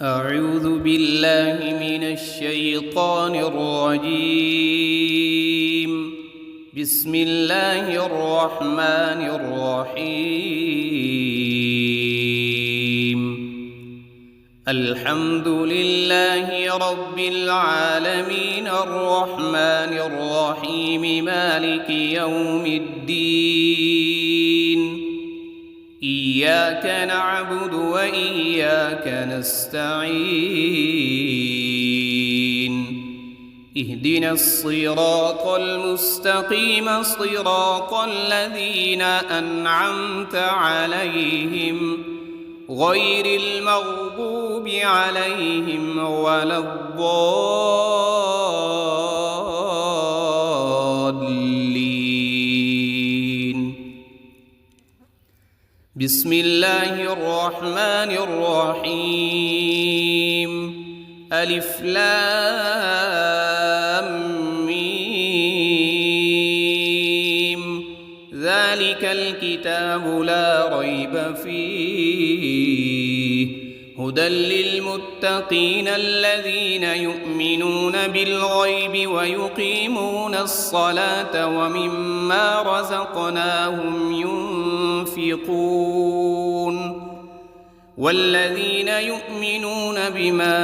أعوذ بالله من الشيطان الرجيم. بسم الله الرحمن الرحيم. الحمد لله رب العالمين الرحمن الرحيم مالك يوم الدين. إياك نعبد وإياك نستعين. اهدنا الصراط المستقيم صراط الذين أنعمت عليهم غير المغضوب عليهم ولا الضالين. بسم الله الرحمن الرحيم. ألف لام ميم. ذلك الكتاب لا ريب فيه هدى للمتقين الذين يؤمنون بالغيب ويقيمون الصلاة ومما رزقناهم ينفقون. والذين يؤمنون بما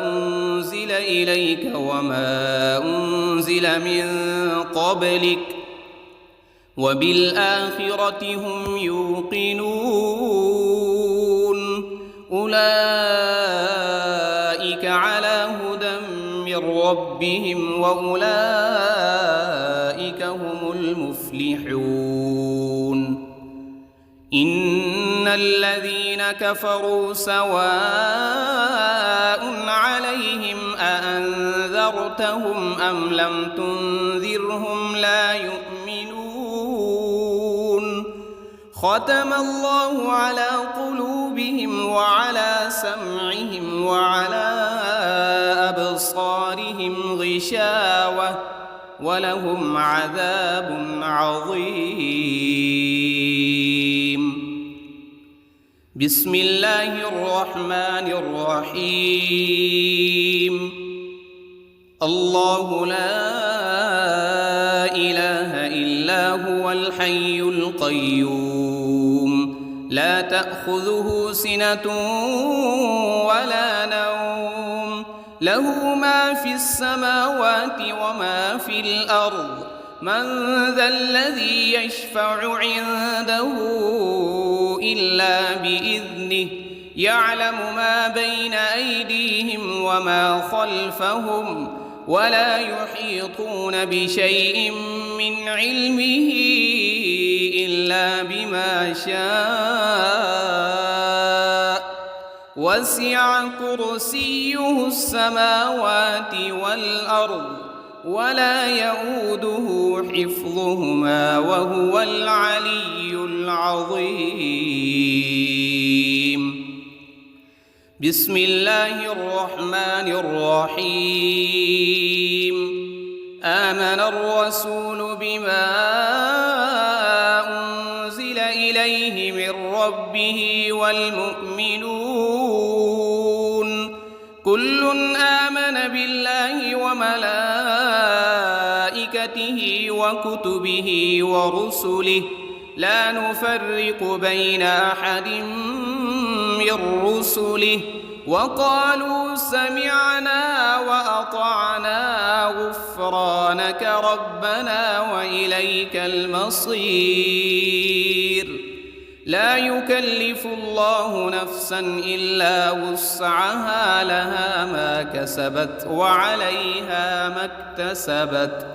أنزل إليك وما أنزل من قبلك وبالآخرة هم يوقنون. أولئك على هدى من ربهم وأولئك هم المفلحون. إن الذين كفروا سواء عليهم أأنذرتهم أم لم تنذرهم لا يؤمنون. ختم الله على قلوبهم وعلى سمعهم وعلى أبصارهم غشاوة ولهم عذاب عظيم. بسم الله الرحمن الرحيم. الله لا إله إلا هو الحي القيوم لا تأخذه سنة ولا نوم له ما في السماوات وما في الأرض. من ذا الذي يشفع عنده إلا بإذنه يعلم ما بين أيديهم وما خلفهم ولا يحيطون بشيء من علمه إلا بما شاء. وسع كرسيه السماوات والأرض ولا يؤوده حفظهما وهو العلي العظيم. بسم الله الرحمن الرحيم. آمن الرسول بما أنزل إليه من ربه والمؤمنون كل آمن بالله وملائكته وكتبه ورسله لا نفرق بين أحد من رسله وقالوا سمعنا وأطعنا غفرانك ربنا وإليك المصير. لا يكلف الله نفسا إلا وسعها لها ما كسبت وعليها ما اكتسبت.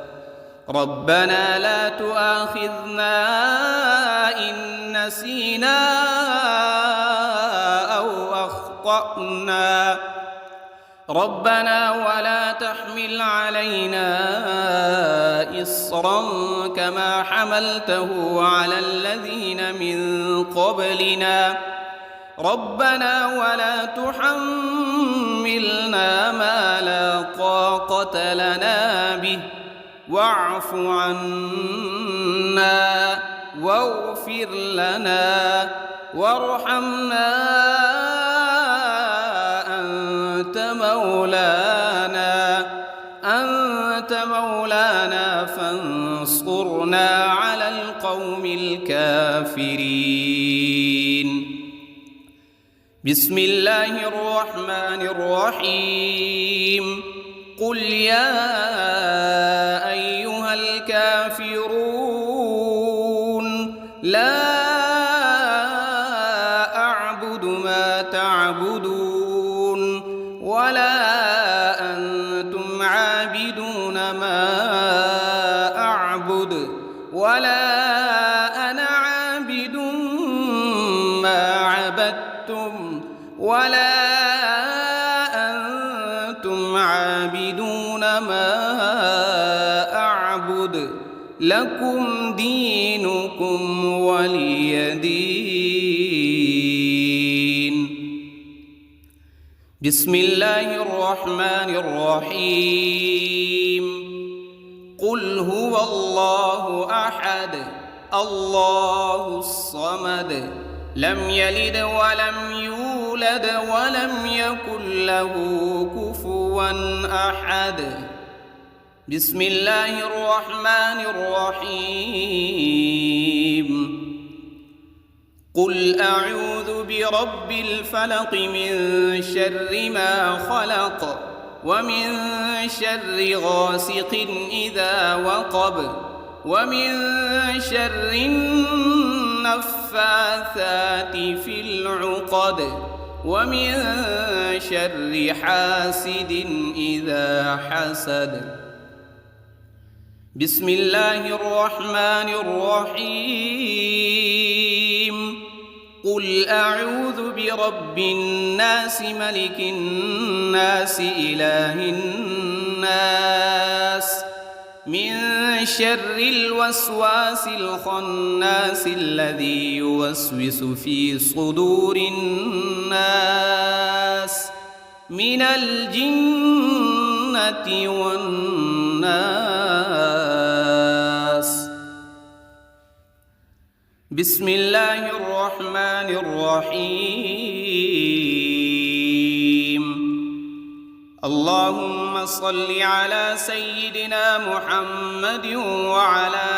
ربنا لا تؤاخذنا إن نسينا أو أخطأنا. ربنا ولا تحمل علينا إصرا كما حملته على الذين من قبلنا. ربنا ولا تحملنا ما لا طاقة لنا به واعف عنا واغفر لنا وارحمنا أنت مولانا فانصرنا على القوم الكافرين. بسم الله الرحمن الرحيم. قل يا أيها الكافرون لا أعبد ما تعبدون ولا أنتم عابدون ما أعبد ولا أنا عابد ما عبدتم ولا أنتم عابدون ما أعبد لكم دينكم ولي دين. بسم الله الرحمن الرحيم. قل هو الله أحد الله الصمد لم يلد ولم يولد ولم يكن له كفوا أحد. بسم الله الرحمن الرحيم. قل أعوذ برب الفلق من شر ما خلق ومن شر غاسق إذا وقب ومن شر النفاثات في العقد ومن شر حاسد إذا حسد. بسم الله الرحمن الرحيم. قل أعوذ برب الناس ملك الناس إله الناس من شر الوسواس الخناس الذي يوسوس في صدور الناس من الجنة والناس. بسم الله الرحمن الرحيم. اللهم صل على سيدنا محمد وعلى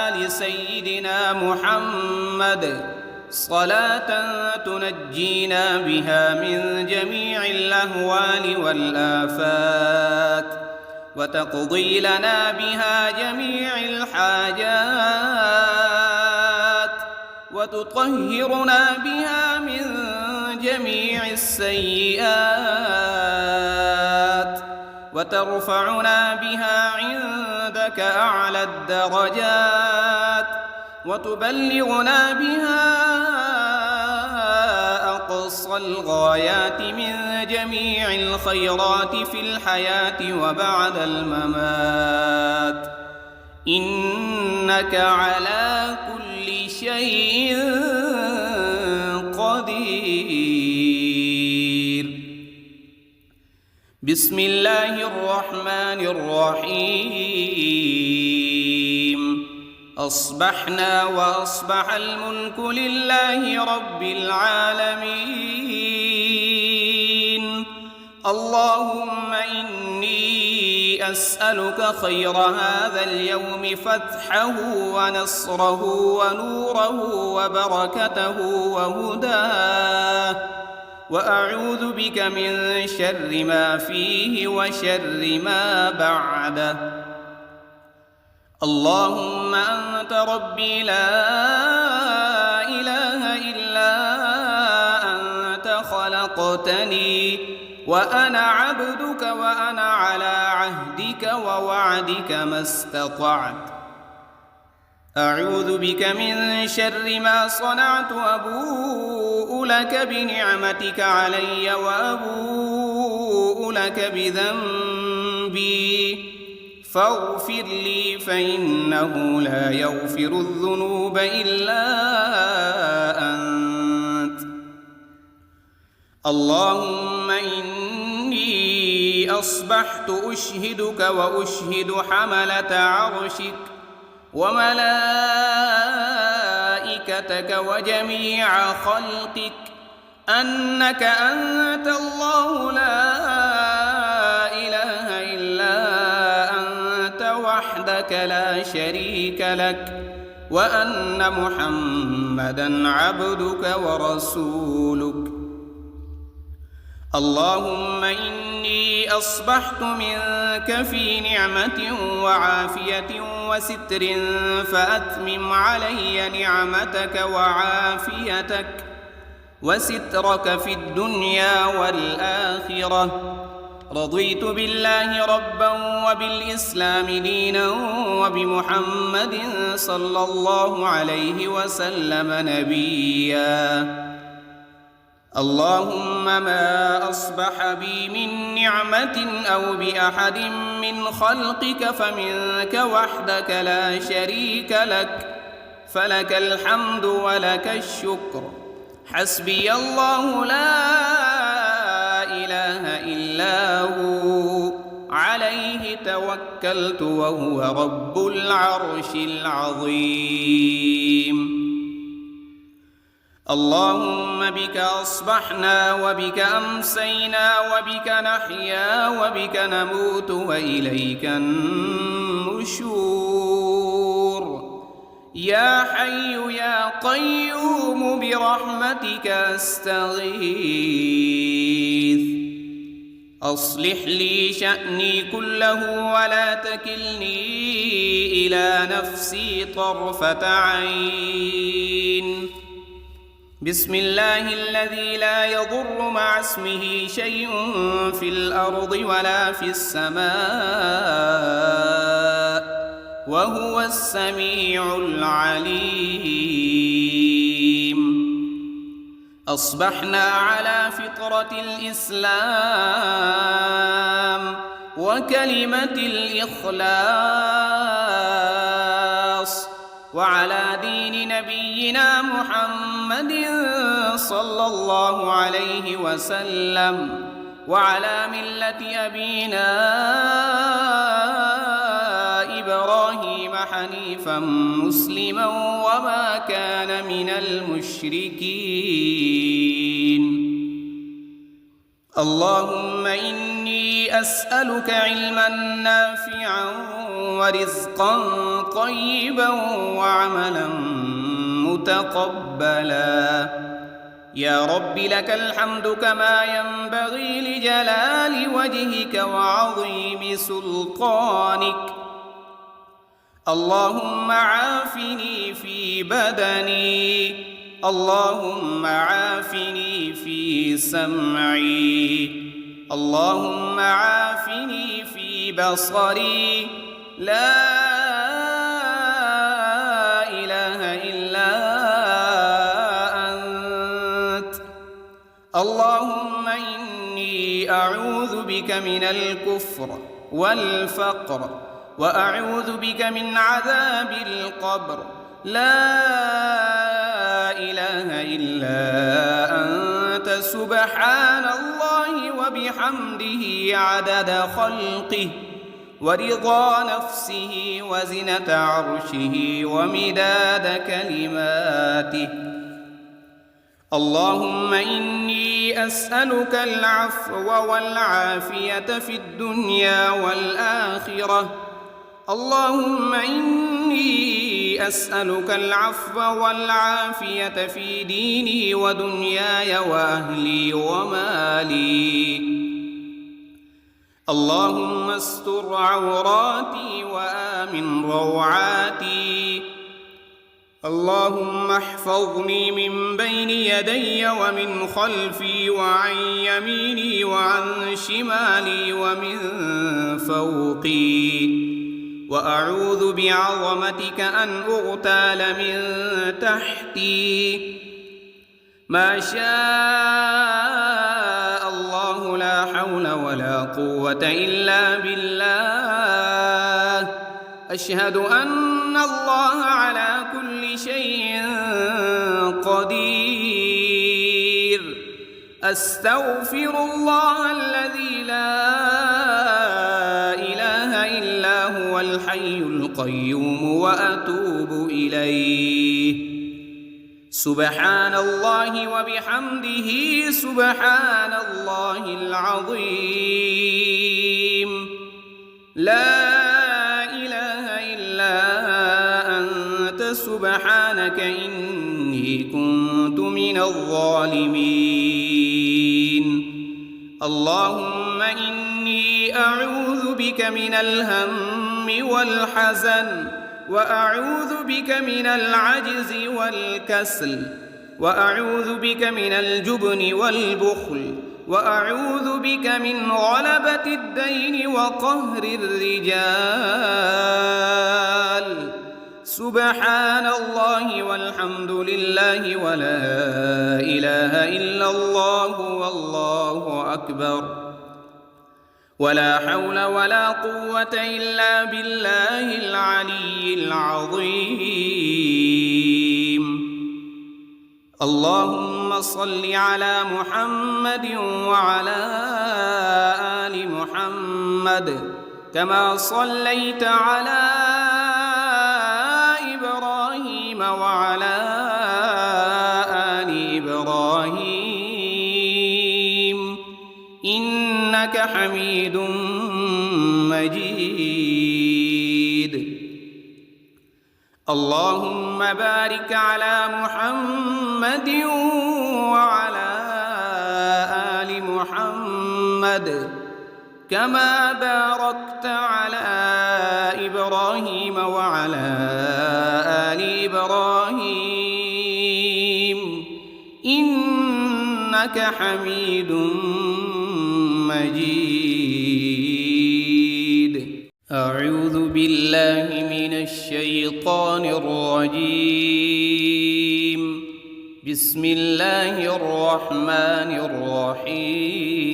آل سيدنا محمد صلاة تنجينا بها من جميع الأهوال والآفات وتقضي لنا بها جميع الحاجات وتطهرنا بها من جميع السيئات وترفعنا بها عندك أعلى الدرجات وتبلغنا بها أقصى الغايات من جميع الخيرات في الحياة وبعد الممات إنك على كل شيء قدير. بسم الله الرحمن الرحيم. أصبحنا وأصبح الملك لله رب العالمين. اللهم إني أسألك خير هذا اليوم فتحه ونصره ونوره وبركته وهداه وأعوذ بك من شر ما فيه وشر ما بعده. اللهم أنت ربي لا إله إلا أنت خلقتني وأنا عبدك وأنا على عهدك ووعدك ما استطعت. أعوذ بك من شر ما صنعت وأبوء لك بنعمتك علي وأبوء لك بذنبي فاغفر لي فإنه لا يغفر الذنوب إلا أنت. اللهم إني أصبحت أشهدك وأشهد حملة عرشك وملائكتك وجميع خلقك أنك أنت الله لا وحدك لا شريك لك وأن محمدًا عبدك ورسولك. اللهم إني أصبحت منك في نعمة وعافية وستر، فأتمم علي نعمتك وعافيتك وسترك في الدنيا والآخرة. رضيت بالله ربا وبالإسلام دينا وبمحمد صلى الله عليه وسلم نبيا. اللهم ما أصبح بي من نعمة أو بأحد من خلقك فمنك وحدك لا شريك لك، فلك الحمد ولك الشكر. حسبي الله لا إله إلا هو، عليه توكلت وهو رب العرش العظيم. اللهم بك أصبحنا وبك أمسينا وبك نحيا وبك نموت وإليك النشور. يا حي يا قيوم برحمتك أستغيث. أصلح لي شأني كله ولا تكلني إلى نفسي طرفة عين. بسم الله الذي لا يضر مع اسمه شيء في الأرض ولا في السماء وهو السميع العليم. أصبحنا على فطرة الإسلام وكلمة الإخلاص وعلى دين نبينا محمد صلى الله عليه وسلم وعلى ملة أبينا إبراهيم حنيفا مسلما وما كان من المشركين. اللهم إني أسألك علما نافعا ورزقا طيبا وعملا متقبلا. يا رب لك الحمد كما ينبغي لجلال وجهك وعظيم سلطانك. اللهم عافني في بدني، اللهم عافني في سمعي، اللهم عافني في بصري. لا إله إلا أنت. اللهم إني أعوذ بك من الكفر والفقر وأعوذ بك من عذاب القبر. لا إله إلا أنت سبحان الله وبحمده عدد خلقه ورضا نفسه وزنة عرشه ومداد كلماته. اللهم إني أسألك العفو والعافية في الدنيا والآخرة. اللهم إني أسألك العفو والعافية في ديني ودنياي وأهلي ومالي. اللهم استر عوراتي وآمن روعاتي. اللهم احفظني من بين يدي ومن خلفي وعن يميني وعن شمالي ومن فوقي. وأعوذ بعظمتك أن أغتال من تحتي. ما شاء الله لا حول ولا قوة إلا بالله. أشهد أن الله على كل شيء قدير. أستغفر الله الذي لا إله إلا هو الحي القيوم وأتوب إليه. سبحان الله وبحمده سبحان الله العظيم. لا إله إلا سبحانك إني كنت من الظالمين. اللهم إني أعوذ بك من الهم والحزن، وأعوذ بك من العجز والكسل، وأعوذ بك من الجبن والبخل، وأعوذ بك من غلبة الدين وقهر الرجال. سبحان الله والحمد لله ولا إله إلا الله والله أكبر، ولا حول ولا قوة إلا بالله العلي العظيم. اللهم صل على محمد وعلى آل محمد كما صليت على إبراهيم وعلى آل إبراهيم إنك حميد مجيد. اللهم بارك على محمد وعلى آل محمد كما باركت على إبراهيم وعلى آل إبراهيم إنك حميد مجيد. أعوذ بالله من الشيطان الرجيم. بسم الله الرحمن الرحيم.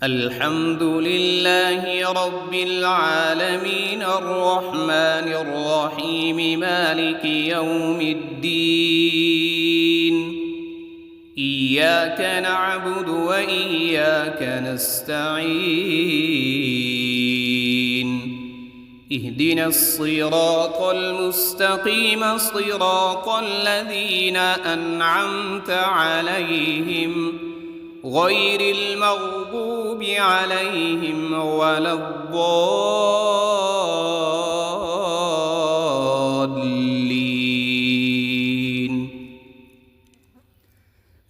الحمد لله رب العالمين الرحمن الرحيم مالك يوم الدين. إياك نعبد وإياك نستعين. اهدنا الصراط المستقيم صراط الذين أنعمت عليهم غير المغضوب عليهم ولا الضالين.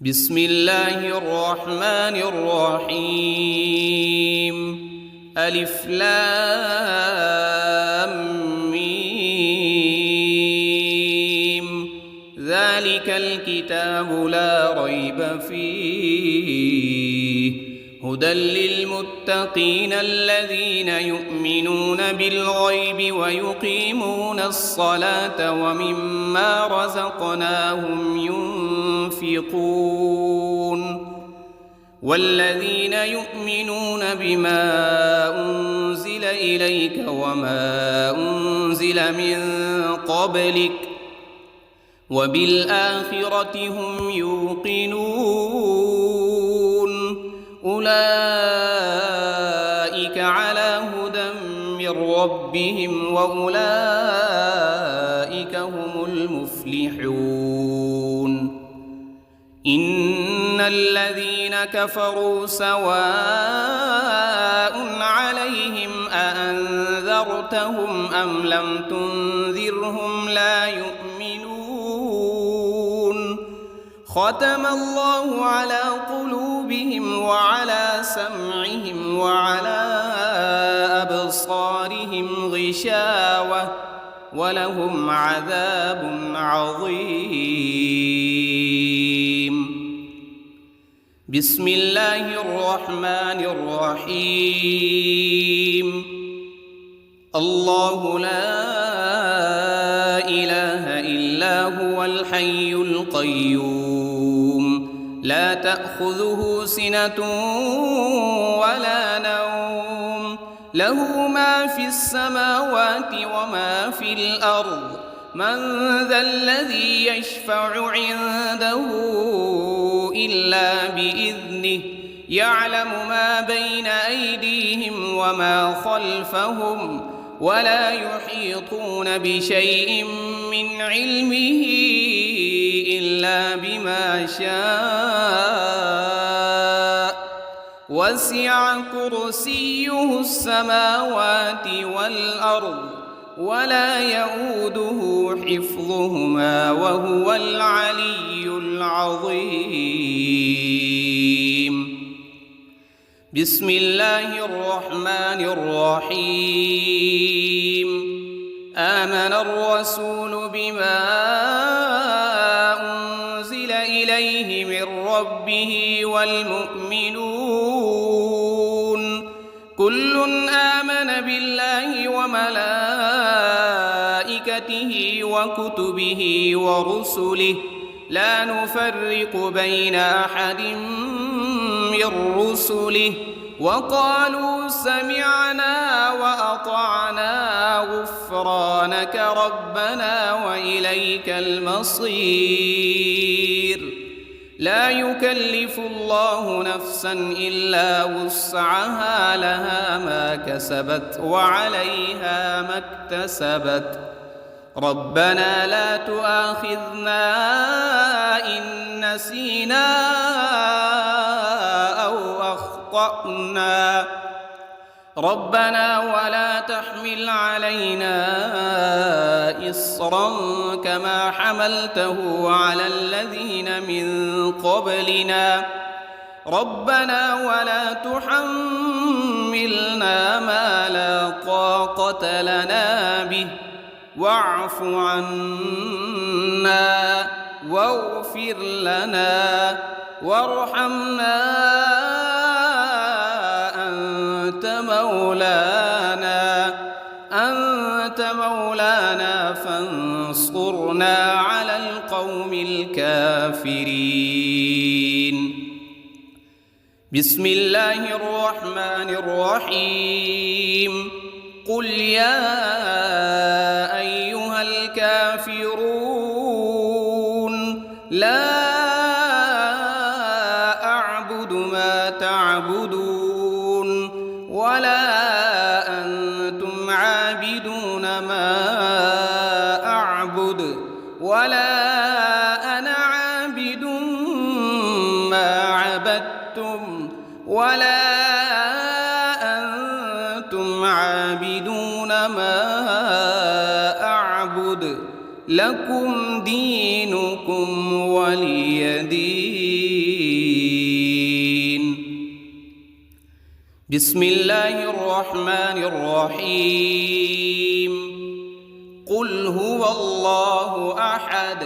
بسم الله الرحمن الرحيم. ألف لام ميم. ذلك الكتاب لا ريب فيه هدى للمتقين الذين يؤمنون بالغيب ويقيمون الصلاة ومما رزقناهم ينفقون. والذين يؤمنون بما أنزل إليك وما أنزل من قبلك وبالآخرة هم يوقنون. أولئك على هدى من ربهم وأولئك هم المفلحون. إن الذين كفروا سواء عليهم أأنذرتهم أم لم تنذرهم لا يؤمنون. ختم الله على قلوبهم وعلى سمعهم وعلى أبصارهم غشاوة ولهم عذاب عظيم. بسم الله الرحمن الرحيم. الله لا إله إلا هو الحي القيوم لا تأخذه سنة ولا نوم له ما في السماوات وما في الأرض. من ذا الذي يشفع عنده إلا بإذنه يعلم ما بين أيديهم وما خلفهم ولا يحيطون بشيء من علمه إلا بما شاء. وسع كرسيه السماوات والأرض ولا يؤوده حفظهما وهو العلي العظيم. بسم الله الرحمن الرحيم. آمن الرسول بما أنزل إليه من ربه والمؤمنون كل آمن بالله وملائكته وكتبه ورسله لا نفرق بين أحد من رسله وقالوا سمعنا وأطعنا غفرانك ربنا وإليك المصير. لا يكلف الله نفسا إلا وسعها لها ما كسبت وعليها ما اكتسبت. ربنا لا تؤاخذنا إن نسينا أو أخطأنا ربنا ولا تحمل علينا إصرا كما حملته على الذين من قبلنا ربنا ولا تحملنا ما لا طاقة لنا به واعف عنا واغفر لنا وارحمنا أنت مولانا فانصرنا على القوم الكافرين. بسم الله الرحمن الرحيم. قل يا أيها الكافرون لا أعبد ما تعبدون ولا أنتم عابدون ما أعبد ولا أنا عابد ما عبدتم ولا أنتم عابدون ما أعبد لكم دينكم ولي دين. بسم الله الرحمن الرحيم. قل هو الله أحد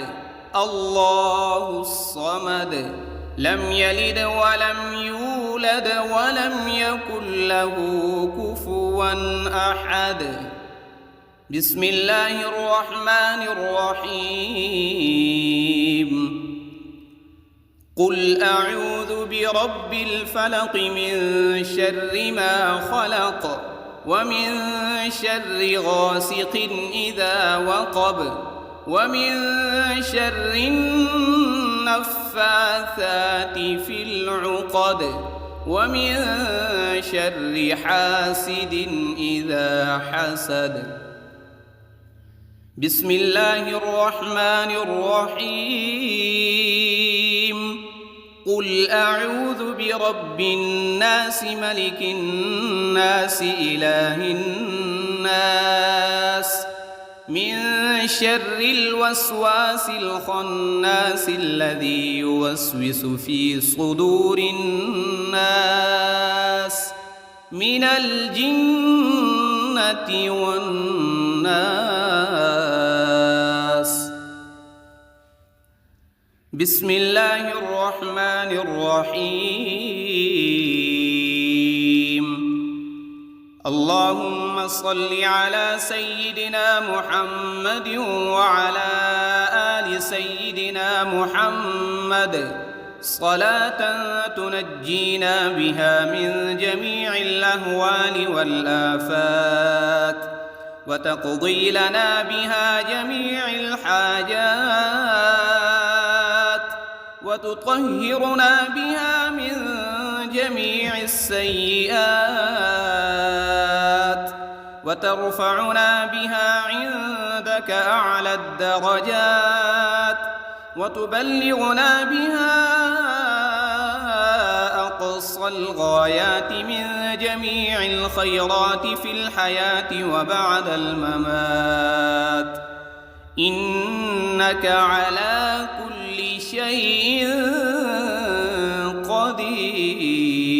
الله الصمد لم يلد ولم يولد ولم يكن له كفوا أحد. بسم الله الرحمن الرحيم. قل أعوذ برب الفلق من شر ما خلق ومن شر غاسق إذا وقب ومن شر النفاثات في العقد ومن شر حاسد إذا حسد. بسم الله الرحمن الرحيم. قل أعوذ برب الناس ملك الناس إله الناس من شر الوسواس الخناس الذي يوسوس في صدور الناس من الجنة والناس. بسم الله الرحمن الرحيم. اللهم صل على سيدنا محمد وعلى آل سيدنا محمد صلاة تنجينا بها من جميع الأهوال والآفات وتقضي لنا بها جميع الحاجات وتطهرنا بها من جميع السيئات وترفعنا بها عندك أعلى الدرجات وتبلغنا بها أقصى أقصى الغايات من جميع الخيرات في الحياة وبعد الممات، إنك على كل شيء قدير.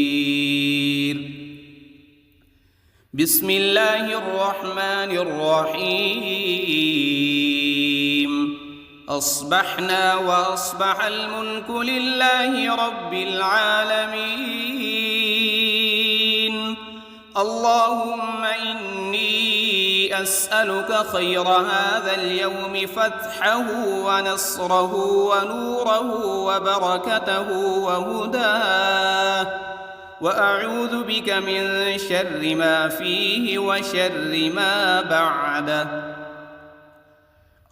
بسم الله الرحمن الرحيم. أصبحنا وأصبح الملك لله رب العالمين. اللهم إني أسألك خير هذا اليوم، فتحه ونصره ونوره وبركته وهداه، وأعوذ بك من شر ما فيه وشر ما بعده.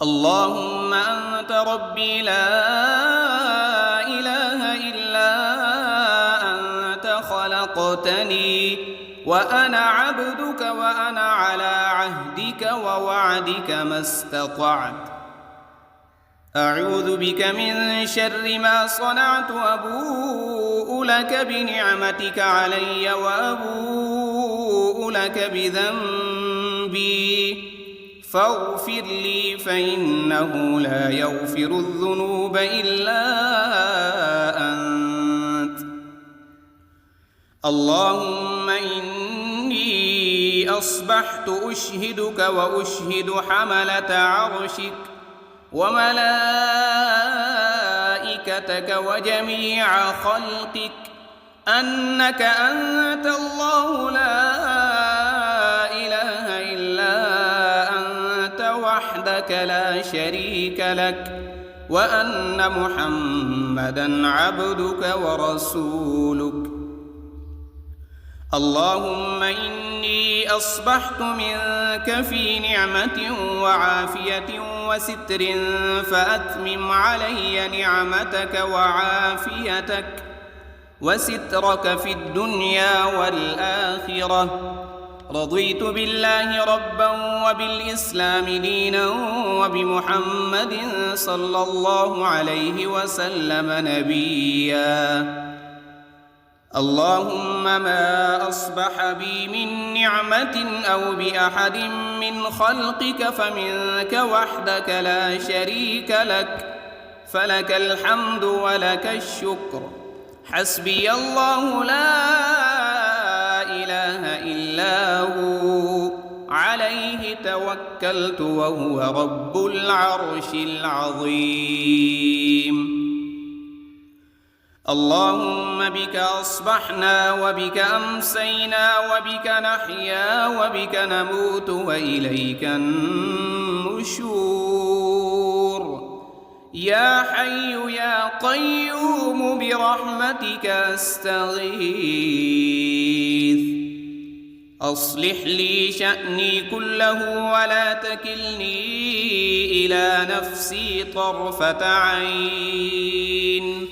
اللهم أنت ربي لا إله إلا أنت، خلقتني وأنا عبدك وأنا على عهدك ووعدك ما استطعت. أعوذ بك من شر ما صنعت، أبوء لك بنعمتك علي وأبوء لك بذنبي، فاغفر لي فإنه لا يغفر الذنوب إلا أنت. اللهم إني أصبحت أشهدك وأشهد حملة عرشك وملائكتك وجميع خلقك أنك أنت الله لا إله إلا أنت وحدك لا شريك لك، وأن محمدًا عبدك ورسولك. اللهم إني أصبحت منك في نعمة وعافية وستر، فأتمم علي نعمتك وعافيتك وسترك في الدنيا والآخرة. رضيت بالله ربا وبالإسلام دينا وبمحمد صلى الله عليه وسلم نبيا. اللهم ما أصبح بي من نعمة أو بأحد من خلقك فمنك وحدك لا شريك لك، فلك الحمد ولك الشكر. حسبي الله لا إله إلا هو، عليه توكلت وهو رب العرش العظيم. اللهم بك أصبحنا وبك أمسينا وبك نحيا وبك نموت وإليك النشور. يا حي يا قيوم برحمتك أستغيث. أصلح لي شأني كله ولا تكلني إلى نفسي طرفة عين.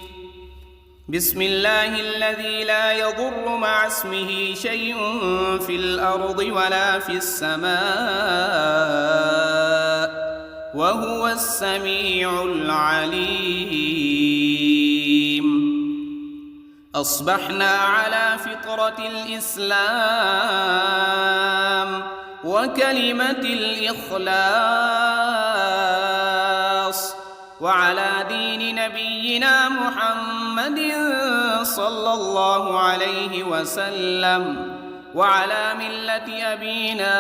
بسم الله الذي لا يضر مع اسمه شيء في الأرض ولا في السماء، وهو السميع العليم. أصبحنا على فطرة الإسلام وكلمة الإخلاص، وعلى دين نبينا محمد صلى الله عليه وسلم، وعلى ملة أبينا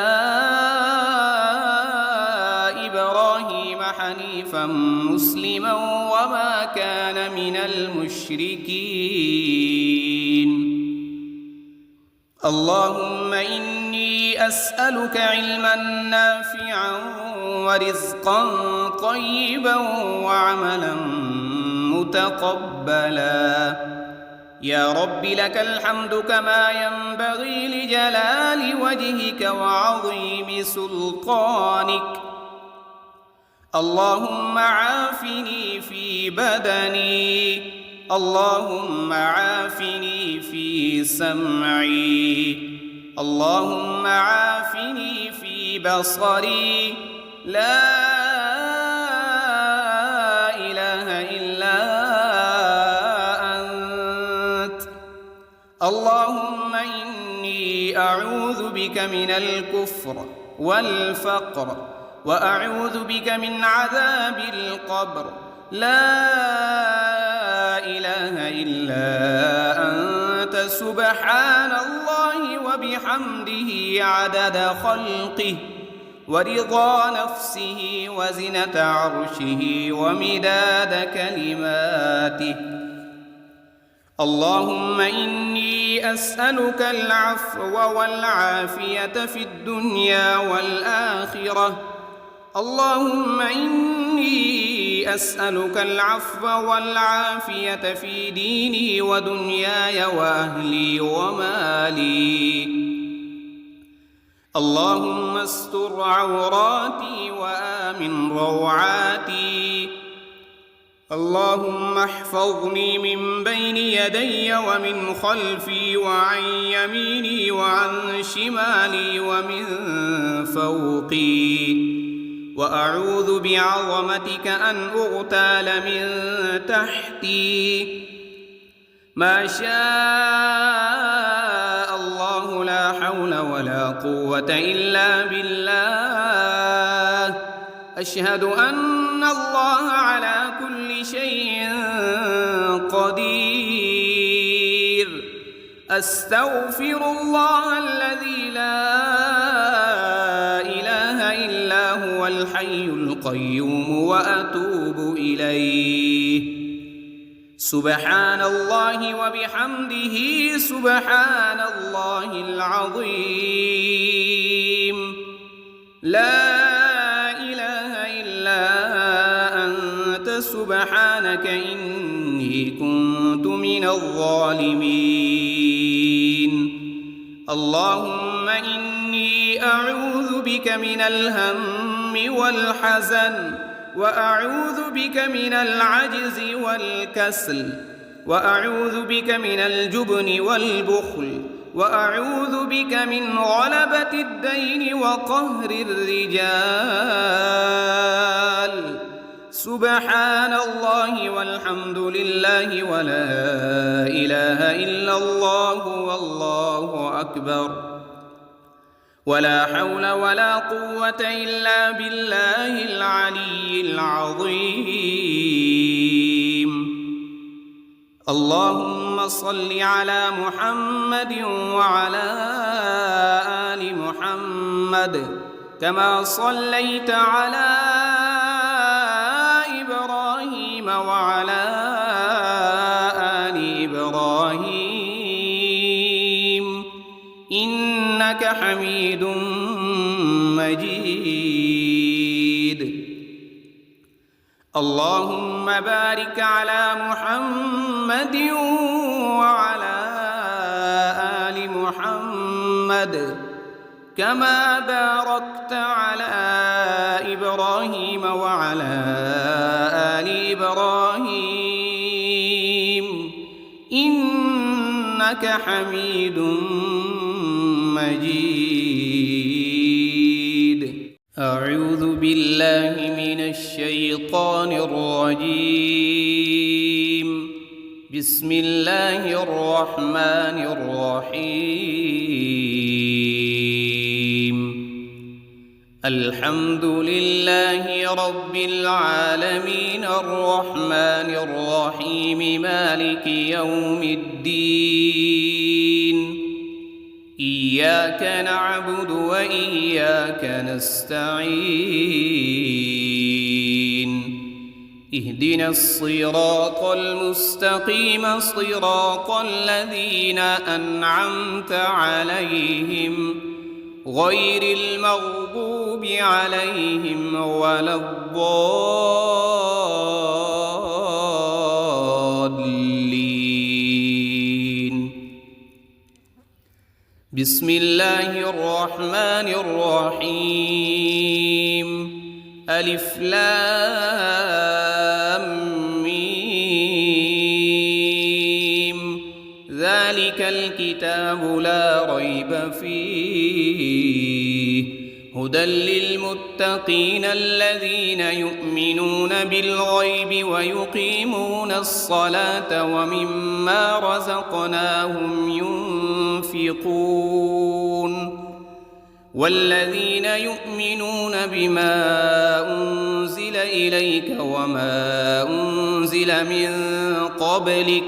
إبراهيم حنيفا مسلما وما كان من المشركين. اللهم إني أسألك علما نافعا ورزقا طيبا وعملا متقبلا. يا رب لك الحمد كما ينبغي لجلال وجهك وعظيم سلطانك. اللهم عافني في بدني، اللهم عافني في سمعي، اللهم عافني في بصري. لا إله إلا أنت. اللهم إني أعوذ بك من الكفر والفقر وأعوذ بك من عذاب القبر. لا إله إلا أنت سبحان الله وبحمده عدد خلقه ورضا نفسه وزنة عرشه ومداد كلماته. اللهم إني أسألك العفو والعافية في الدنيا والآخرة. اللهم إني أسألك العفو والعافية في ديني ودنياي وأهلي ومالي. اللهم استر عوراتي وآمن روعاتي. اللهم احفظني من بين يدي ومن خلفي وعن يميني وعن شمالي ومن فوقي. وأعوذ بعظمتك أن أغتال من تحتي. ما شاء الله لا حول ولا قوة إلا بالله. أشهد أن الله على كل شيء قدير. أستغفر الله الذي لا إله إلا هو الحي القيوم وأتوب إليه. سبحان الله وبحمده سبحان الله العظيم. لا إله إلا أنت سبحانك إني كنت من الظالمين. اللهم إني أعوذ بك من الهم والحزن وأعوذ بك من العجز والكسل وأعوذ بك من الجبن والبخل وأعوذ بك من غلبة الدين وقهر الرجال. سبحان الله والحمد لله ولا إله إلا الله والله أكبر. ولا حول ولا قوة إلا بالله العلي العظيم. اللهم صل على محمد وعلى آل محمد كما صليت على إبراهيم وعلى آل إبراهيم إنك حميد مجيد. اللهم بارك على محمد وعلى آل محمد كما باركت على إبراهيم وعلى آل إبراهيم إنك حميد مجيد. أعوذ بالله من الشيطان الرجيم. بسم الله الرحمن الرحيم. الحمد لله رب العالمين الرحمن الرحيم مالك يوم الدين. إياك نعبد وإياك نستعين. اهدنا الصراط المستقيم صراط الذين أنعمت عليهم غير المغضوب عليهم ولا الضالين. بسم الله الرحمن الرحيم. ألف لام ميم. ذلك الكتاب لا ريب فيه هدى للمتقين الذين يؤمنون بالغيب ويقيمون الصلاة ومما رزقناهم ينفقون والذين يؤمنون بما أنزل إليك وما أنزل من قبلك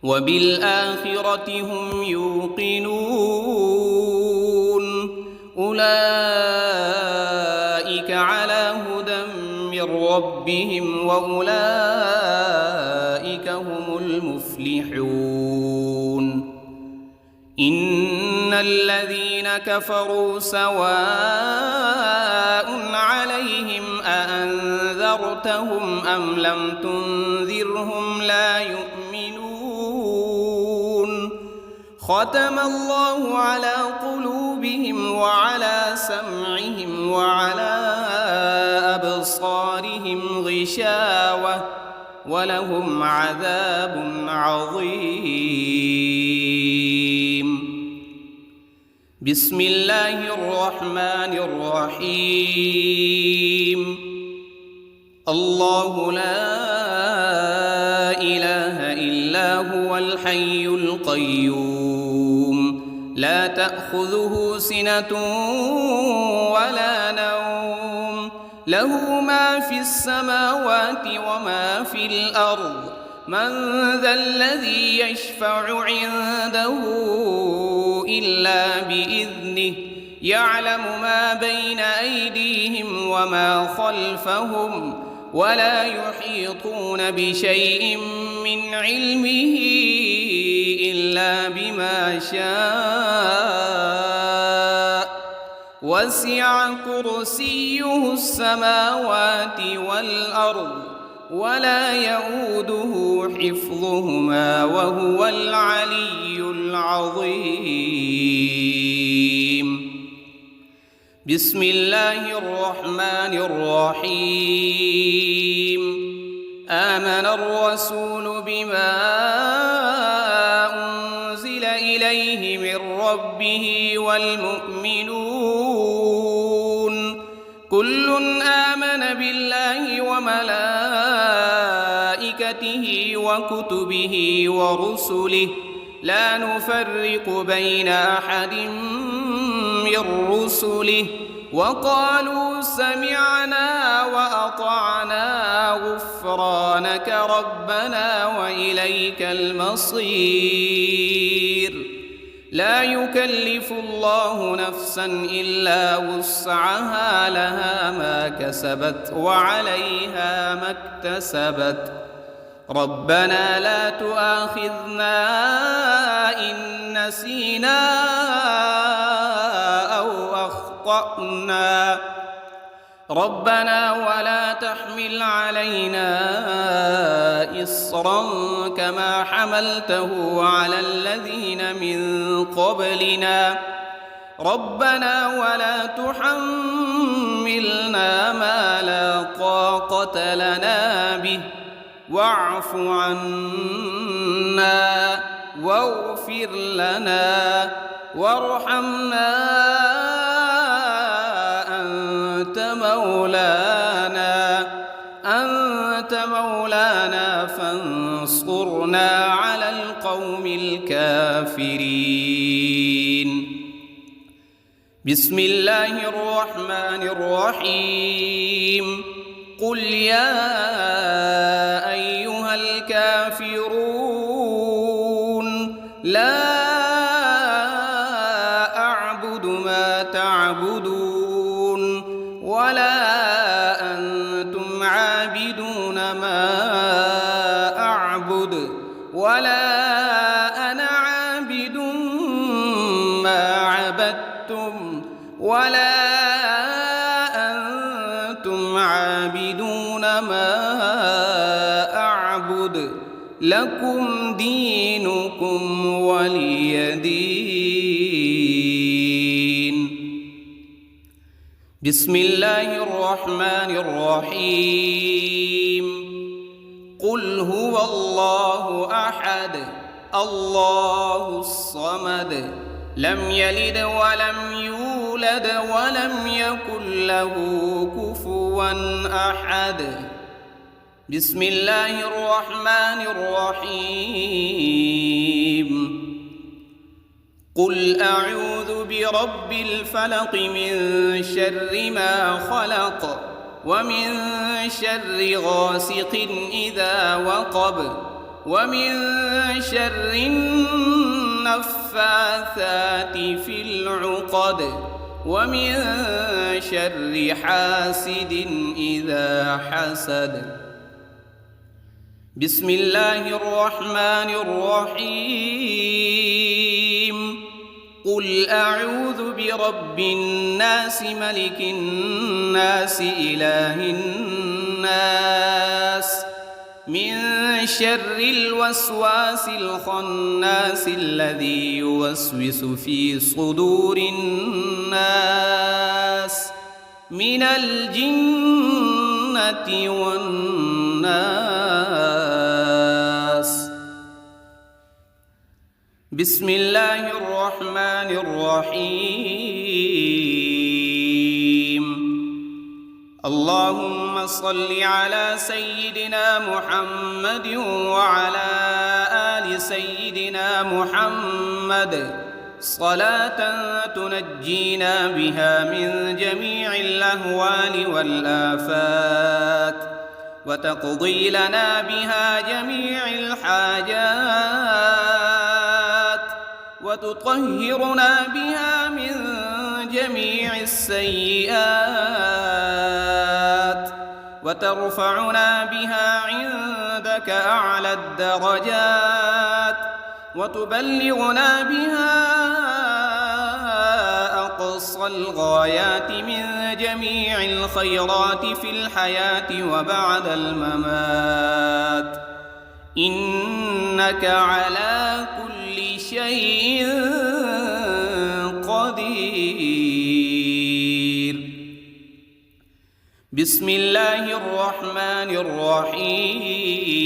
وبالآخرة هم يوقنون أولئك على هدى من ربهم وأولئك هم المفلحون إن الذين كفروا سواء عليهم أأنذرتهم أم لم تنذرهم لا يؤمنون ختم الله على قلوبهم وعلى سمعهم وعلى أبصارهم غشاوة ولهم عذاب عظيم بسم الله الرحمن الرحيم الله لا إله إلا هو الحي القيوم لا تأخذه سنة ولا نوم له ما في السماوات وما في الأرض من ذا الذي يشفع عنده إلا بإذنه يعلم ما بين أيديهم وما خلفهم ولا يحيطون بشيء من علمه إلا بما شاء وسع كرسيه السماوات والأرض ولا يؤوده حفظهما وهو العلي العظيم بسم الله الرحمن الرحيم آمن الرسول بما أنزل إليه من ربه والمؤمنون كل آمن بالله وملائكته وكتبه ورسله لا نفرق بين أحد من رسله وقالوا سمعنا وأطعنا غفرانك ربنا وإليك المصير لا يكلف الله نفسا إلا وسعها لها ما كسبت وعليها ما اكتسبت ربنا لا تؤاخذنا إن نسينا أو أخطأنا ربنا ولا تحمل علينا إصرا كما حملته على الذين من قبلنا ربنا ولا تحملنا ما لا طاقة لنا به واعف عنا واغفر لنا وارحمنا أنت مولانا فانصرنا على القوم الكافرين بسم الله الرحمن الرحيم قل يا أيها الكافرون لا أعبد ما تعبدون ولا أنتم عابدون ما أعبد ولا أنا عابد ما عبدتم ولا أنتم عابدون ما أعبد لكم دينكم ولي دين بسم الله الرحمن الرحيم قل هو الله أحد الله الصمد لم يلد ولم يولد ولم يكن له كفوا أحد. بسم الله الرحمن الرحيم. قل أعوذ برب الفلق من شر ما خلق ومن شر غاسق إذا وقب ومن شر النفاثات في العقد ومن شر حاسد إذا حسد. بسم الله الرحمن الرحيم. قل أعوذ برب الناس ملك الناس إله الناس من شر الوسواس الخناس الذي يوسوس في صدور الناس من الجنة والناس. بسم الله الرحمن الرحيم. اللهم صل على سيدنا محمد وعلى آل سيدنا محمد صلاة تنجينا بها من جميع الأهوال والآفات وتقضي لنا بها جميع الحاجات وتطهرنا بها من جميع السيئات وترفعنا بها عندك أعلى الدرجات وتبلغنا بها أقصى الغايات من جميع الخيرات في الحياة وبعد الممات، إنك على كل شيء قدير. بسم الله الرحمن الرحيم.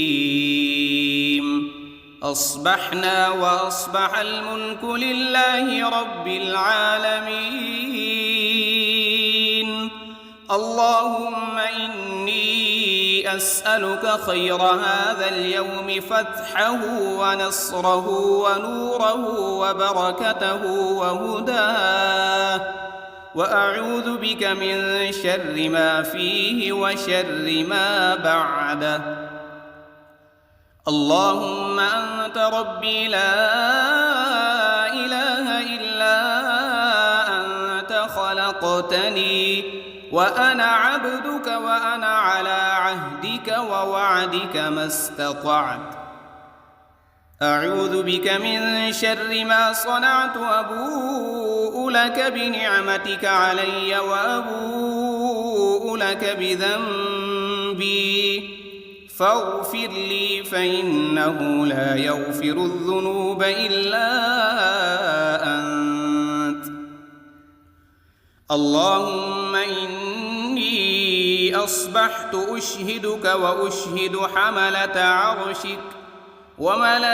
أصبحنا وأصبح الملك لله رب العالمين. اللهم إني أسألك خير هذا اليوم فتحه ونصره ونوره وبركته وهداه، وأعوذ بك من شر ما فيه وشر ما بعده. اللهم أنت ربي لا إله إلا أنت خلقتني وأنا عبدك وأنا على عهدك ووعدك ما استطعت. أعوذ بك من شر ما صنعت وأبوء لك بنعمتك علي وأبوء لك بذنبي فاغفر لي فإنه لا يغفر الذنوب إلا أنت. اللهم إني أصبحت أشهدك وأشهد حملة عرشك وملائكتك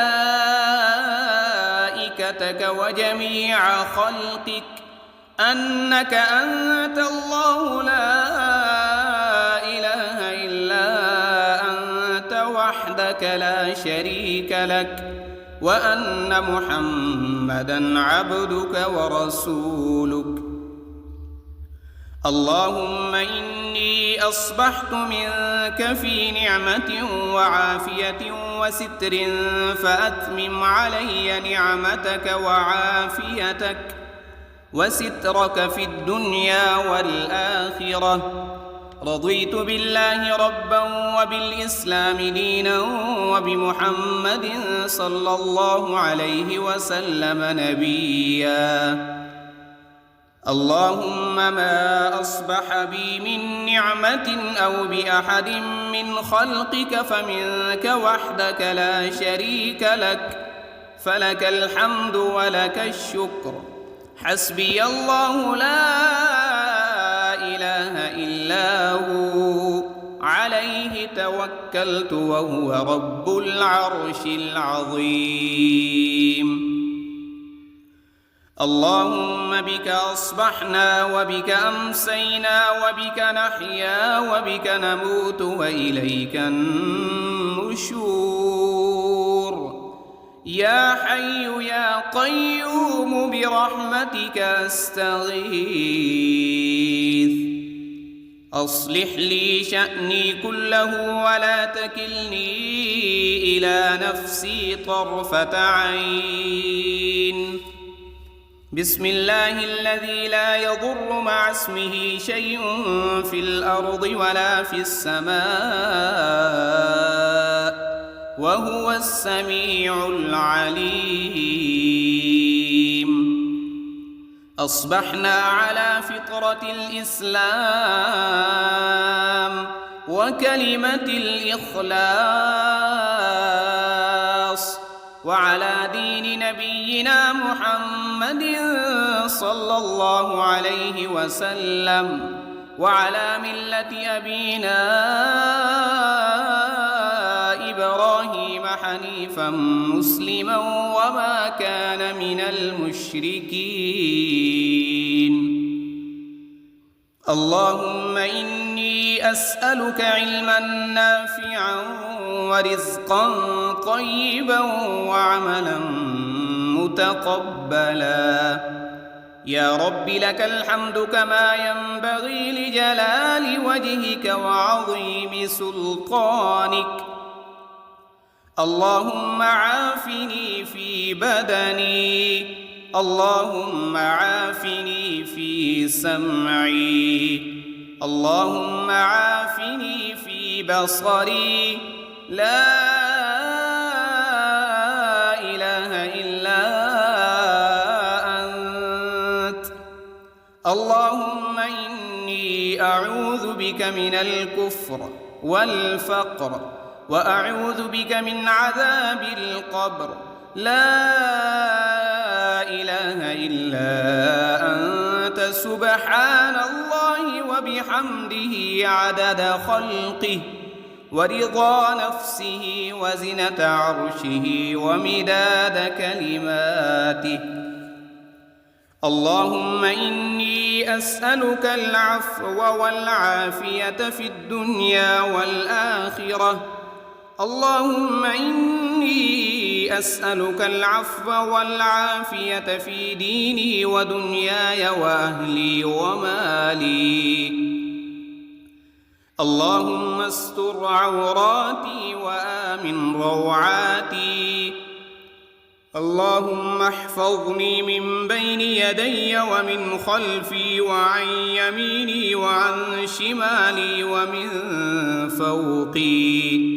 وجميع خلقك أنك أنت الله لا إله إلا أنت وحدك لا شريك لك، وأن محمدًا عبدك ورسولك. اللهم إني أصبحت منك في نعمة وعافية وستر فأتمم علي نعمتك وعافيتك وسترك في الدنيا والآخرة. رضيت بالله ربا وبالإسلام دينا وبمحمد صلى الله عليه وسلم نبيا. اللهم ما أصبح بي من نعمة أو بأحد من خلقك فمنك وحدك لا شريك لك، فلك الحمد ولك الشكر. حسبي الله لا إله إلا هو عليه توكلت وهو رب العرش العظيم. اللهم بك أصبحنا وبك أمسينا وبك نحيا وبك نموت وإليك النشور. يا حي يا قيوم برحمتك أستغيث. أصلح لي شأني كله ولا تكلني إلى نفسي طرفة عين. بسم الله الذي لا يضر مع اسمه شيء في الأرض ولا في السماء وهو السميع العليم. أصبحنا على فطرة الإسلام وكلمة الإخلاص وعلى دين نبينا محمد صلى الله عليه وسلم وعلى ملة أبينا إبراهيم حنيفا مسلما وما كان من المشركين. اللهم إني أسألك علما نافعا ورزقا طيبا وعملا متقبلا. يا رب لك الحمد كما ينبغي لجلال وجهك وعظيم سلطانك. اللهم عافني في بدني، اللهم عافني في سمعي، اللهم عافني في بصري. لا إله إلا أنت. اللهم إني أعوذ بك من الكفر والفقر وأعوذ بك من عذاب القبر. لا إله إلا أنت سبحان الله وبحمده عدد خلقه ورضا نفسه وزنة عرشه ومداد كلماته. اللهم إني أسألك العفو والعافية في الدنيا والآخرة. اللهم إني أسألك العفو والعافية في ديني ودنياي وأهلي ومالي. اللهم استر عوراتي وآمن روعاتي. اللهم احفظني من بين يدي ومن خلفي وعن يميني وعن شمالي ومن فوقي.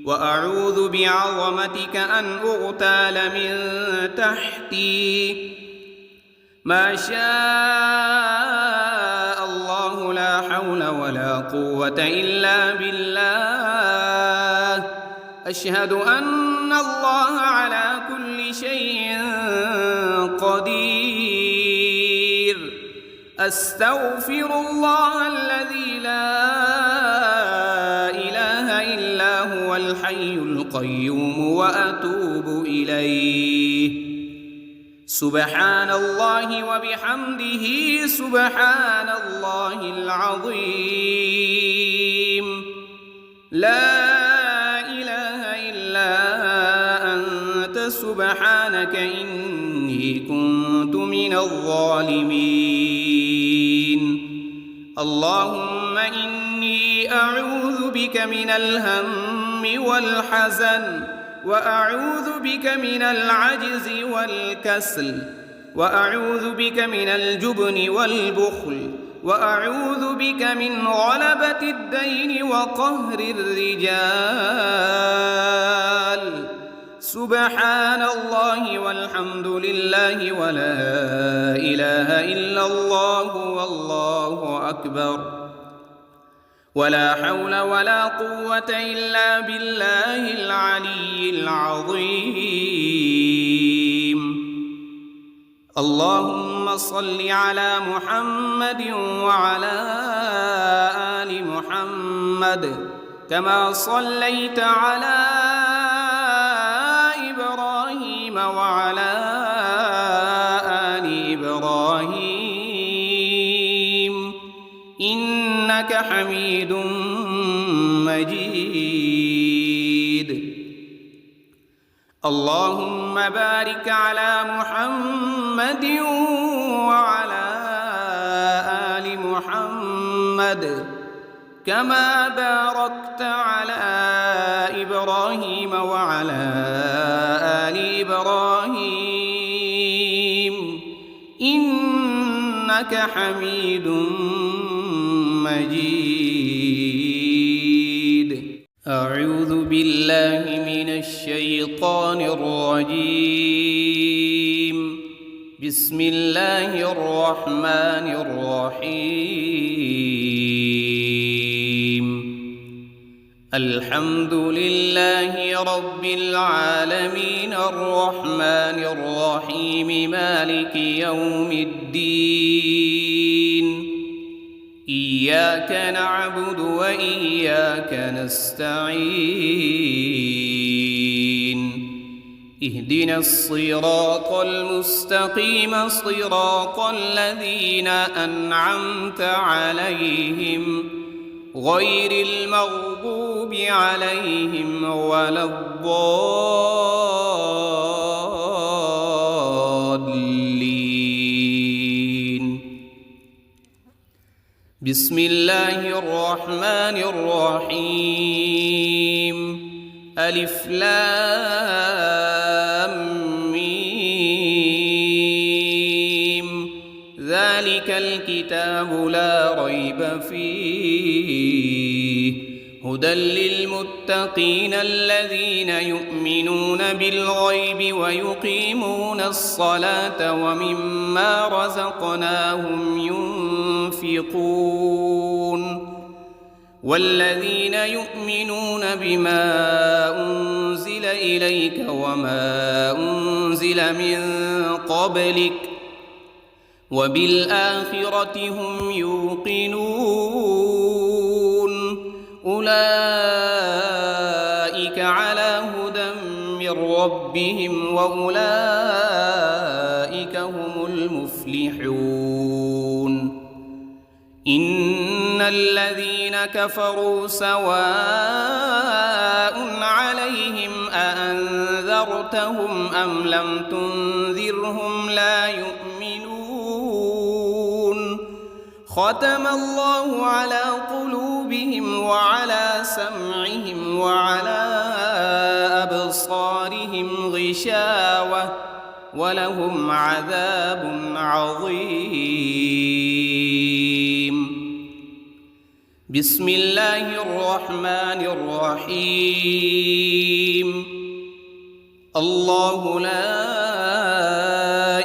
وأعوذ بعظمتك أن أغتال من تحتي. ما شاء الله لا حول ولا قوة إلا بالله. أشهد أن الله على كل شيء قدير. أستغفر الله الذي لا إله إلا هو الحي القيوم وأتوب إليه. سبحان الله وبحمده سبحان الله العظيم. لا إله إلا أنت سبحانك إني كنت من الظالمين. اللهم إني أعوذ بك من الهم والحزن وأعوذ بك من العجز والكسل وأعوذ بك من الجبن والبخل وأعوذ بك من غلبة الدين وقهر الرجال. سبحان الله والحمد لله ولا إله إلا الله والله أكبر. ولا حول ولا قوة إلا بالله العلي العظيم. اللهم صل على محمد وعلى آل محمد كما صليت على إبراهيم وعلى آل حميد مجيد. اللهم بارك على محمد وعلى آل محمد كما باركت على إبراهيم وعلى آل إبراهيم إنك حميد مجيد. أعوذ بالله من الشيطان الرجيم. بسم الله الرحمن الرحيم. الحمد لله رب العالمين الرحمن الرحيم مالك يوم الدين. إياك نعبد وإياك نستعين. اهدنا الصراط المستقيم صراط الذين أنعمت عليهم غير المغضوب عليهم ولا الضالين. بسم الله الرحمن الرحيم. ألف لام ميم. ذلك الكتاب لا ريب فيه هدى للمتقين الذين يؤمنون بالغيب ويقيمون الصلاة ومما رزقناهم ينفقون. والذين يؤمنون بما أنزل إليك وما أنزل من قبلك وبالآخرة هم يوقنون. أولئك على هدى من ربهم وأولئك هم المفلحون. إن الذين كفروا سواء عليهم أأنذرتهم أم لم تنذرهم لا يؤمنون. ختم الله على قلوبهم وعلى سمعهم وعلى أبصارهم غشاوة ولهم عذاب عظيم. بسم الله الرحمن الرحيم. الله لا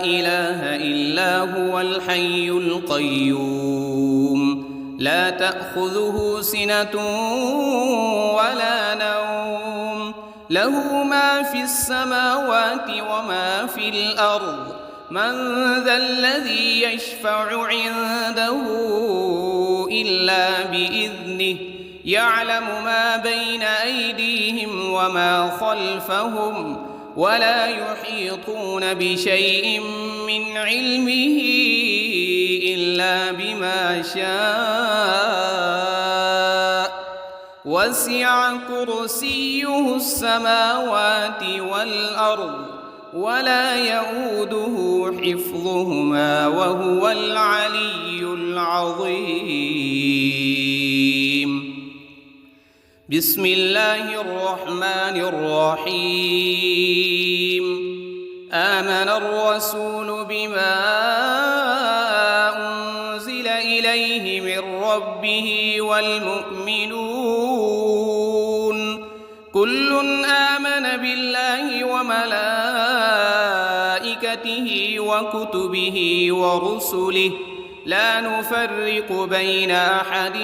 إله إلا هو الحي القيوم لا تأخذه سنة ولا نوم له ما في السماوات وما في الأرض. من ذا الذي يشفع عنده إلا بإذنه يعلم ما بين أيديهم وما خلفهم ولا يحيطون بشيء من علمه إلا بما شاء. وسع كرسيه السماوات والأرض ولا يؤوده حفظهما وهو العلي العظيم. بسم الله الرحمن الرحيم. آمن الرسول بما أنزل إليه من ربه والمؤمنون كل آمن بالله وملائكته وكتبه ورسله لا نفرق بين أحد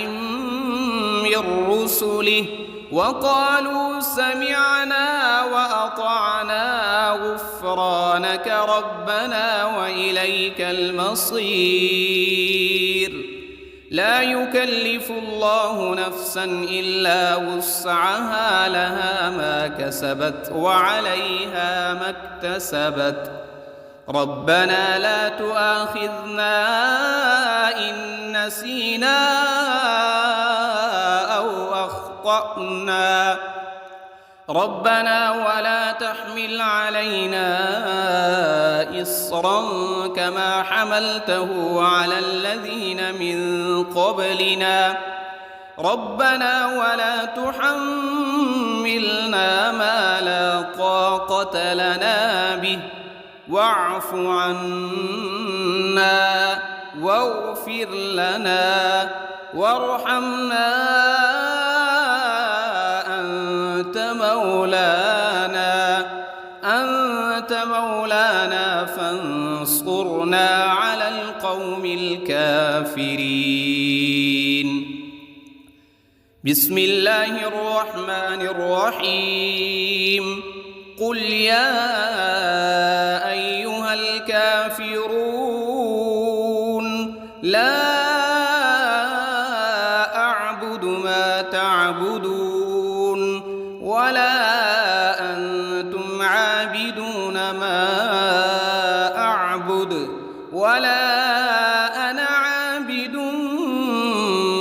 من رسله وقالوا سمعنا وأطعنا غفرانك ربنا وإليك المصير. لا يكلف الله نفسا إلا وسعها لها ما كسبت وعليها ما اكتسبت ربنا لا تؤاخذنا إن نسينا أو أخطأنا ربنا ولا تحمل علينا إصرا كما حملته على الذين من قبلنا ربنا ولا تحملنا ما لا طاقة لنا به واعف عنا واغفر لنا وارحمنا أنت مولانا فانصرنا على القوم الكافرين بسم الله الرحمن الرحيم قل يا أيها الكافرون لا أعبد ما تعبدون ولا أنتم عابدون ما أعبد ولا أنا عابد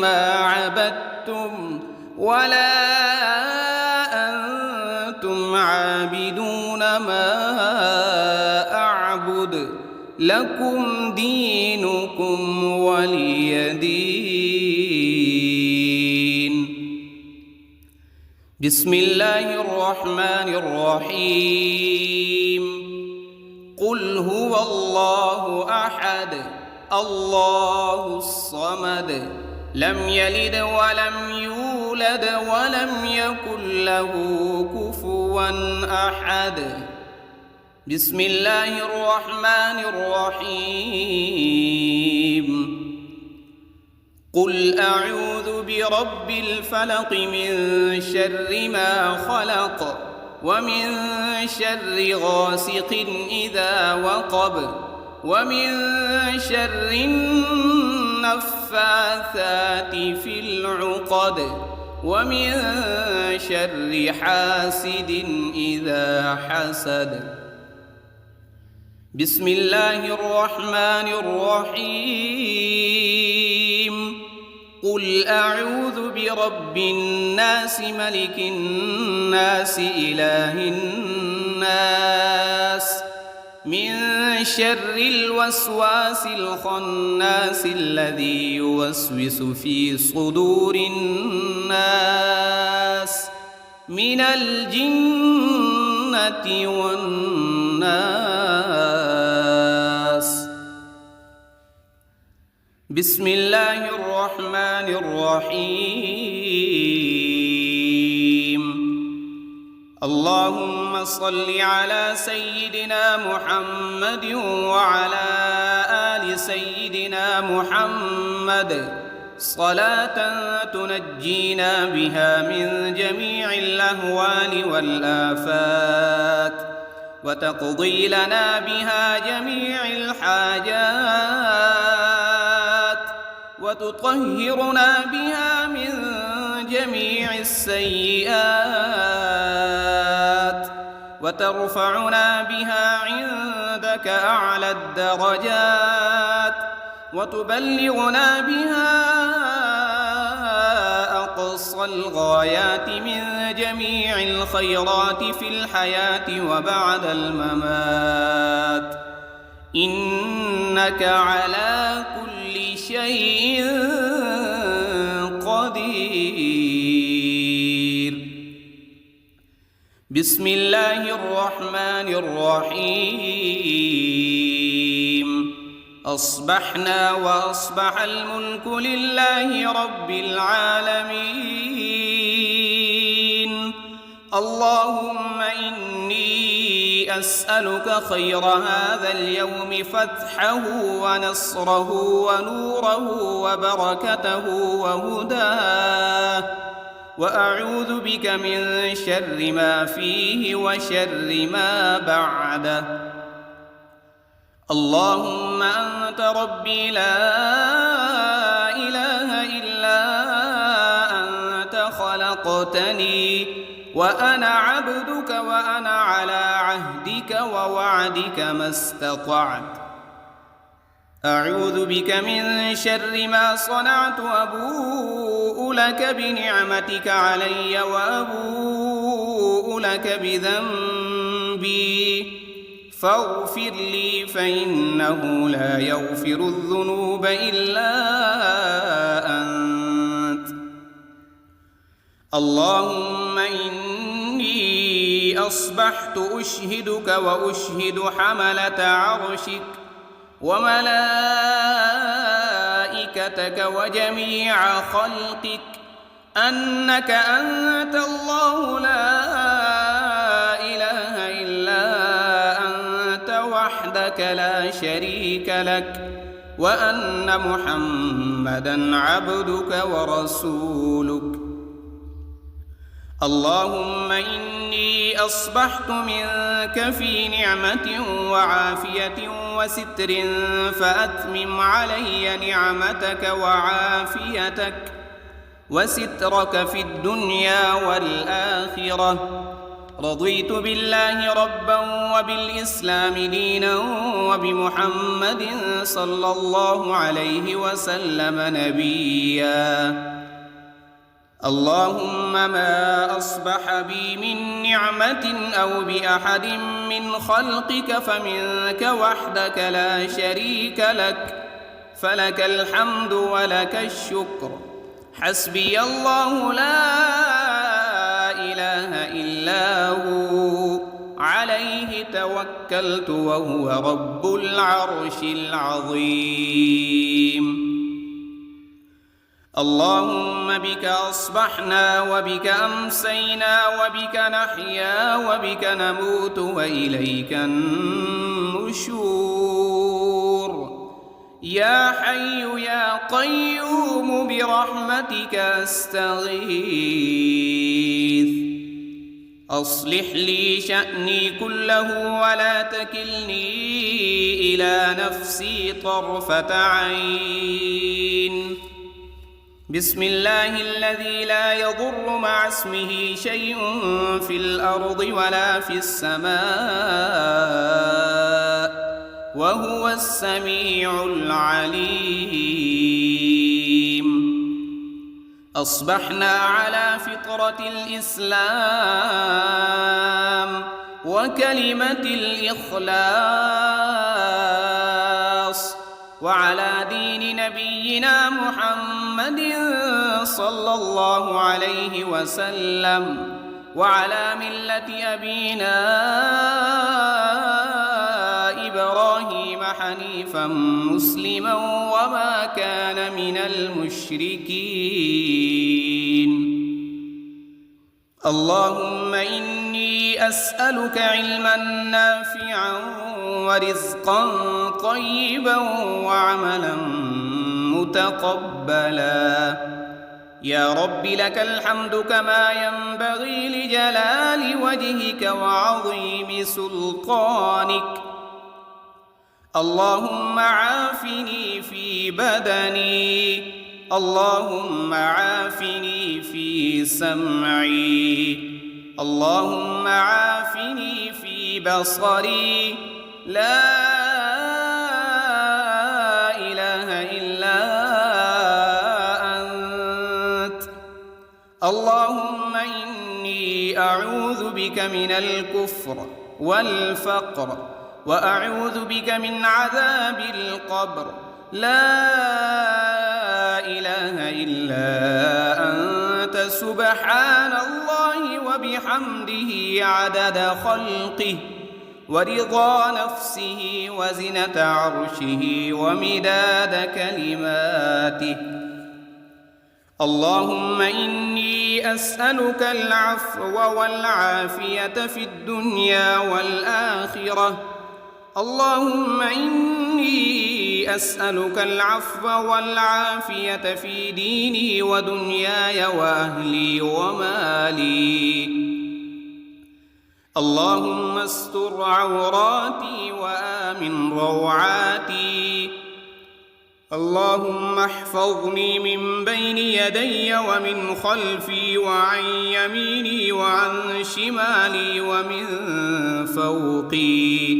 ما عبدتم ولا أنتم عابدون ما أعبد لكم دينكم ولي دين بسم الله الرحمن الرحيم قل هو الله أحد الله الصمد لم يلد ولم يولد ولم يكن له كفوا أحد بسم الله الرحمن الرحيم قل أعوذ برب الفلق من شر ما خلق ومن شر غاسق إذا وقب ومن شر النفاثات في العقد ومن شر حاسد إذا حسد بسم الله الرحمن الرحيم قل أعوذ برب الناس ملك الناس إله الناس من شر الوسواس الخناس الذي يوسوس في صدور الناس من الجنة والناس بسم الله الرحمن الرحيم اللهم صل على سيدنا محمد وعلى آل سيدنا محمد صلاة تنجينا بها من جميع الأهوال والآفات وتقضي لنا بها جميع الحاجات وتطهرنا بها من جميع السيئات وترفعنا بها عندك أعلى الدرجات وتبلغنا بها أقصى الغايات من جميع الخيرات في الحياة وبعد الممات إنك على كل شيء قدير بسم الله الرحمن الرحيم أصبحنا وأصبح الملك لله رب العالمين اللهم إني أسألك خير هذا اليوم فتحه ونصره ونوره وبركته وهداه وأعوذ بك من شر ما فيه وشر ما بعده اللهم أنت ربي لا إله إلا أنت خلقتني وأنا عبدك وأنا على عهدك ووعدك ما استطعت. أعوذ بك من شر ما صنعت، وأبوء لك بنعمتك علي وأبوء لك بذنبي فاغفر لي، فإنه لا يغفر الذنوب إلا أنت. اللهم إني أصبحت أشهدك وأشهد حملة عرشك وملائكتك وجميع خلقك أنك أنت الله لا إله إلا أنت وحدك لا شريك لك، وأن محمدًا عبدك ورسولك. اللهم إني أصبحت منك في نعمة وعافية وستر، فأتمم علي نعمتك وعافيتك وسترك في الدنيا والآخرة. رضيت بالله ربا وبالإسلام دينا وبمحمد صلى الله عليه وسلم نبيا. اللهم ما أصبح بي من نعمة أو بأحد من خلقك فمنك وحدك لا شريك لك، فلك الحمد ولك الشكر. حسبي الله لا إله إلا هو، عليه توكلت وهو رب العرش العظيم. اللهم بك أصبحنا وبك أمسينا وبك نحيا وبك نموت وإليك النشور. يا حي يا قيوم برحمتك أستغيث. أصلح لي شأني كله ولا تكلني إلى نفسي طرفة عين. بسم الله الذي لا يضر مع اسمه شيء في الأرض ولا في السماء وهو السميع العليم. أصبحنا على فطرة الإسلام وكلمة الإخلاص، وعلى دين نبينا محمد صلى الله عليه وسلم، وعلى ملة أبينا إبراهيم حنيفا مسلما وما كان من المشركين. اللهم إني أسألك علما نافعا ورزقا طيبا وعملا متقبلا. يا رب لك الحمد كما ينبغي لجلال وجهك وعظيم سلطانك. اللهم عافني في بدني، اللهم عافني في سمعي، اللهم عافني في بصري. لا إله إلا أنت. اللهم إني أعوذ بك من الكفر والفقر، وأعوذ بك من عذاب القبر. لا إله إلا أنت سبحان الله وبحمده عدد خلقه ورضا نفسه وزنة عرشه ومداد كلماته. اللهم إني أسألك العفو والعافية في الدنيا والآخرة. اللهم إني أسألك العفو والعافية في ديني ودنياي وأهلي ومالي. اللهم استر عوراتي وآمن روعاتي. اللهم احفظني من بين يدي ومن خلفي وعن يميني وعن شمالي ومن فوقي،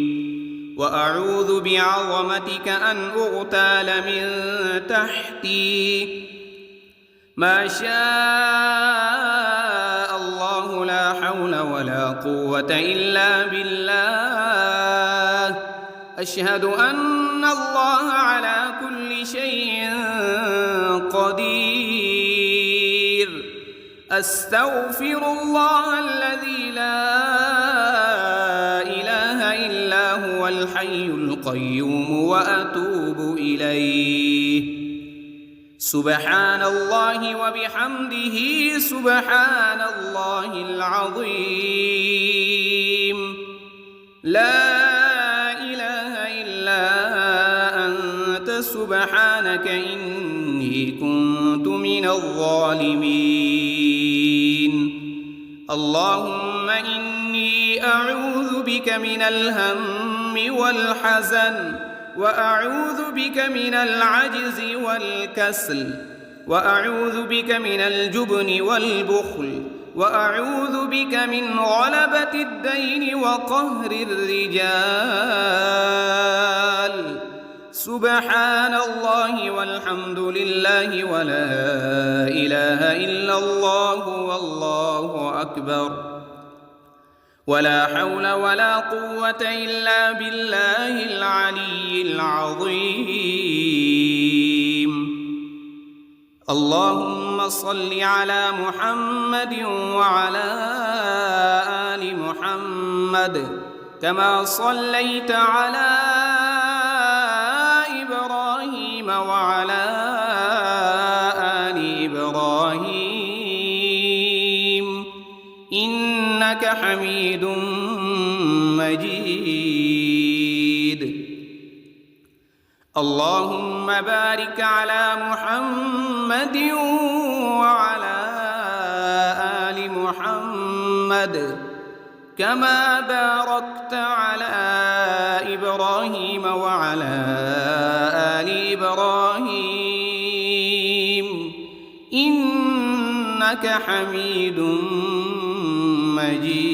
وأعوذ بعظمتك أن أغتال من تحتي. ما شاء الله لا حول ولا قوة إلا بالله. أشهد أن الله على كل شيء قدير. أستغفر الله الذي لا إله إلا هو الحي القيوم وأتوب إليه. سبحان الله وبحمده سبحان الله العظيم. لا إله إلا أنت سبحانك إني كنت من الظالمين. اللهم إني أعوذ بك من الهم والحزن، وأعوذ بك من العجز والكسل، وأعوذ بك من الجبن والبخل، وأعوذ بك من غلبة الدين وقهر الرجال. سبحان الله والحمد لله ولا إله إلا الله والله أكبر، ولا حول ولا قوة إلا بالله العلي العظيم. اللهم صل على محمد وعلى آل محمد كما صليت على إبراهيم وعلى آل إبراهيم إنك حميد مجيد. اللهم بارك على محمد وعلى آل محمد كما باركت على إبراهيم وعلى آل إبراهيم إنك حميد مجيد.